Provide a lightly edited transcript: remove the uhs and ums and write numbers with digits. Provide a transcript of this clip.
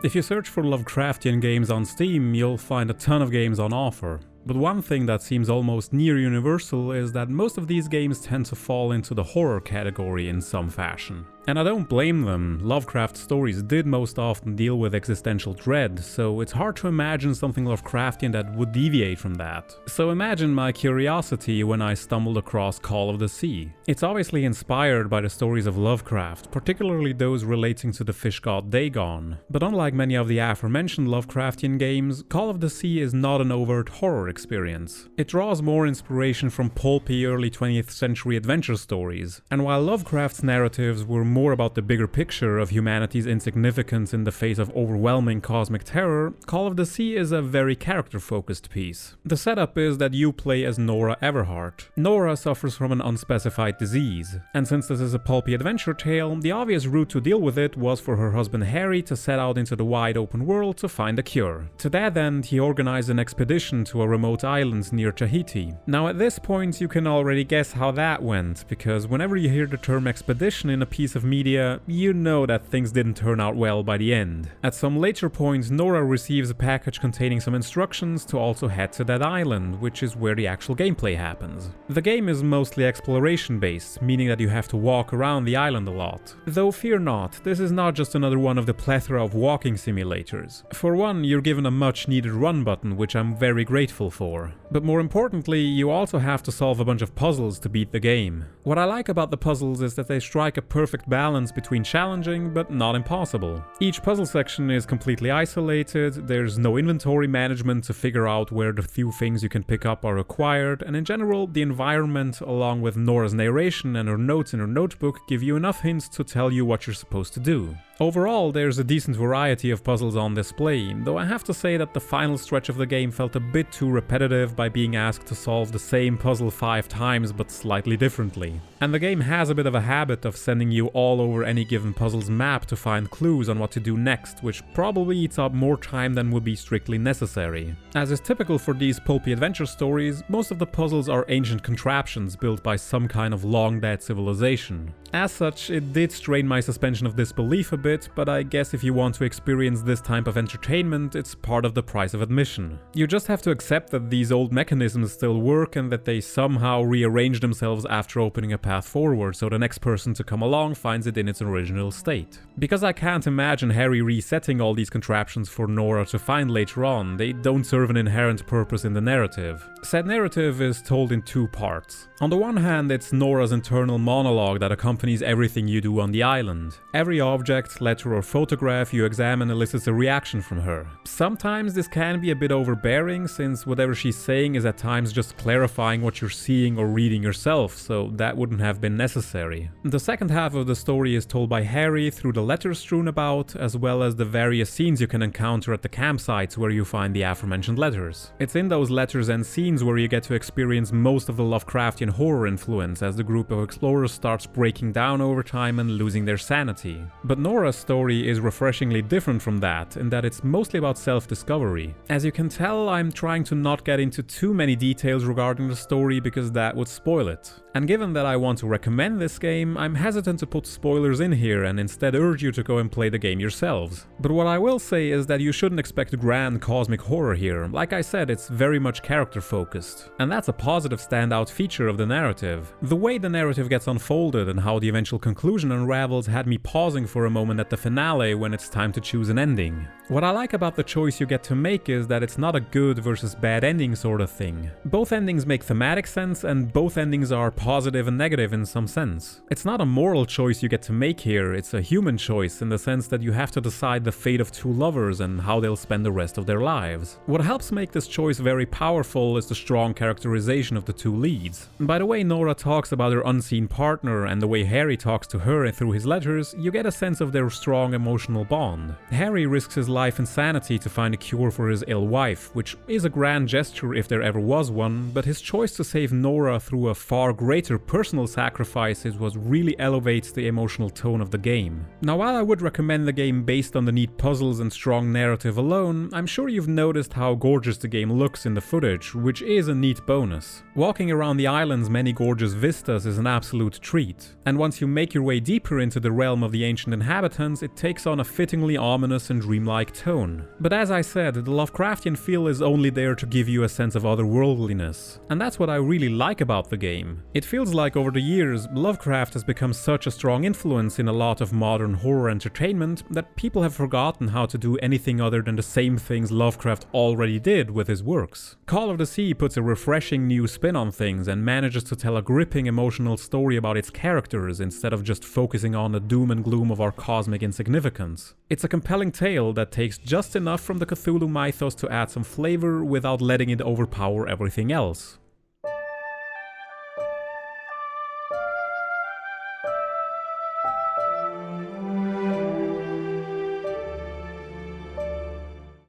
If you search for Lovecraftian games on Steam, you'll find a ton of games on offer. But one thing that seems almost near universal is that most of these games tend to fall into the horror category in some fashion. And I don't blame them, Lovecraft stories did most often deal with existential dread, so it's hard to imagine something Lovecraftian that would deviate from that. So imagine my curiosity when I stumbled across Call of the Sea. It's obviously inspired by the stories of Lovecraft, particularly those relating to the fish god Dagon. But unlike many of the aforementioned Lovecraftian games, Call of the Sea is not an overt horror experience. It draws more inspiration from pulpy early 20th century adventure stories, and while Lovecraft's narratives were more about the bigger picture of humanity's insignificance in the face of overwhelming cosmic terror, Call of the Sea is a very character-focused piece. The setup is that you play as Nora Everhart. Nora suffers from an unspecified disease, and since this is a pulpy adventure tale, the obvious route to deal with it was for her husband Harry to set out into the wide open world to find a cure. To that end, he organized an expedition to a remote island near Tahiti. Now at this point you can already guess how that went, because whenever you hear the term expedition in a piece of media, you know that things didn't turn out well by the end. At some later point, Nora receives a package containing some instructions to also head to that island, which is where the actual gameplay happens. The game is mostly exploration based, meaning that you have to walk around the island a lot. Though fear not, this is not just another one of the plethora of walking simulators. For one, you're given a much needed run button, which I'm very grateful for. But more importantly, you also have to solve a bunch of puzzles to beat the game. What I like about the puzzles is that they strike a perfect balance between challenging but not impossible. Each puzzle section is completely isolated, there's no inventory management to figure out where the few things you can pick up are required, and in general, the environment along with Nora's narration and her notes in her notebook give you enough hints to tell you what you're supposed to do. Overall, there's a decent variety of puzzles on display, though I have to say that the final stretch of the game felt a bit too repetitive by being asked to solve the same puzzle 5 times but slightly differently. And the game has a bit of a habit of sending you all over any given puzzle's map to find clues on what to do next, which probably eats up more time than would be strictly necessary. As is typical for these pulpy adventure stories, most of the puzzles are ancient contraptions built by some kind of long-dead civilization. As such, it did strain my suspension of disbelief a bit, but I guess if you want to experience this type of entertainment, it's part of the price of admission. You just have to accept that these old mechanisms still work and that they somehow rearrange themselves after opening a path forward so the next person to come along finds it in its original state. Because I can't imagine Harry resetting all these contraptions for Nora to find later on, they don't serve an inherent purpose in the narrative. Said narrative is told in 2 parts. On the one hand, it's Nora's internal monologue that accompanies everything you do on the island. Every object, letter or photograph you examine elicits a reaction from her. Sometimes this can be a bit overbearing, since whatever she's saying is at times just clarifying what you're seeing or reading yourself, so that wouldn't have been necessary. The second half of the story is told by Harry through the letters strewn about, as well as the various scenes you can encounter at the campsites where you find the aforementioned letters. It's in those letters and scenes where you get to experience most of the Lovecraftian horror influence as the group of explorers starts breaking down over time and losing their sanity. But Nora's story is refreshingly different from that, in that it's mostly about self-discovery. As you can tell, I'm trying to not get into too many details regarding the story because that would spoil it. And given that I want to recommend this game, I'm hesitant to put spoilers in here and instead urge you to go and play the game yourselves. But what I will say is that you shouldn't expect grand cosmic horror here. Like I said, it's very much character focused. And that's a positive standout feature of the narrative. The way the narrative gets unfolded and how the eventual conclusion unravels had me pausing for a moment at the finale when it's time to choose an ending. What I like about the choice you get to make is that it's not a good versus bad ending sort of thing. Both endings make thematic sense and both endings are positive and negative in some sense. It's not a moral choice you get to make here, it's a human choice in the sense that you have to decide the fate of 2 lovers and how they'll spend the rest of their lives. What helps make this choice very powerful is the strong characterization of the 2 leads. By the way Nora talks about her unseen partner and the way Harry talks to her through his letters, you get a sense of their strong emotional bond. Harry risks his life and sanity to find a cure for his ill wife, which is a grand gesture if there ever was one, but his choice to save Nora through a far greater personal sacrifice is what really elevates the emotional tone of the game. Now, while I would recommend the game based on the neat puzzles and strong narrative alone, I'm sure you've noticed how gorgeous the game looks in the footage, which is a neat bonus. Walking around the island's many gorgeous vistas is an absolute treat, and once you make your way deeper into the realm of the ancient inhabitants, it takes on a fittingly ominous and dreamlike tone. But as I said, the Lovecraftian feel is only there to give you a sense of otherworldliness, and that's what I really like about the game. It feels like over the years, Lovecraft has become such a strong influence in a lot of modern horror entertainment that people have forgotten how to do anything other than the same things Lovecraft already did with his works. Call of the Sea puts a refreshing new spin on things and manages to tell a gripping emotional story about its characters instead of just focusing on the doom and gloom of our cosmic insignificance. It's a compelling tale that takes just enough from the Cthulhu mythos to add some flavor without letting it overpower everything else.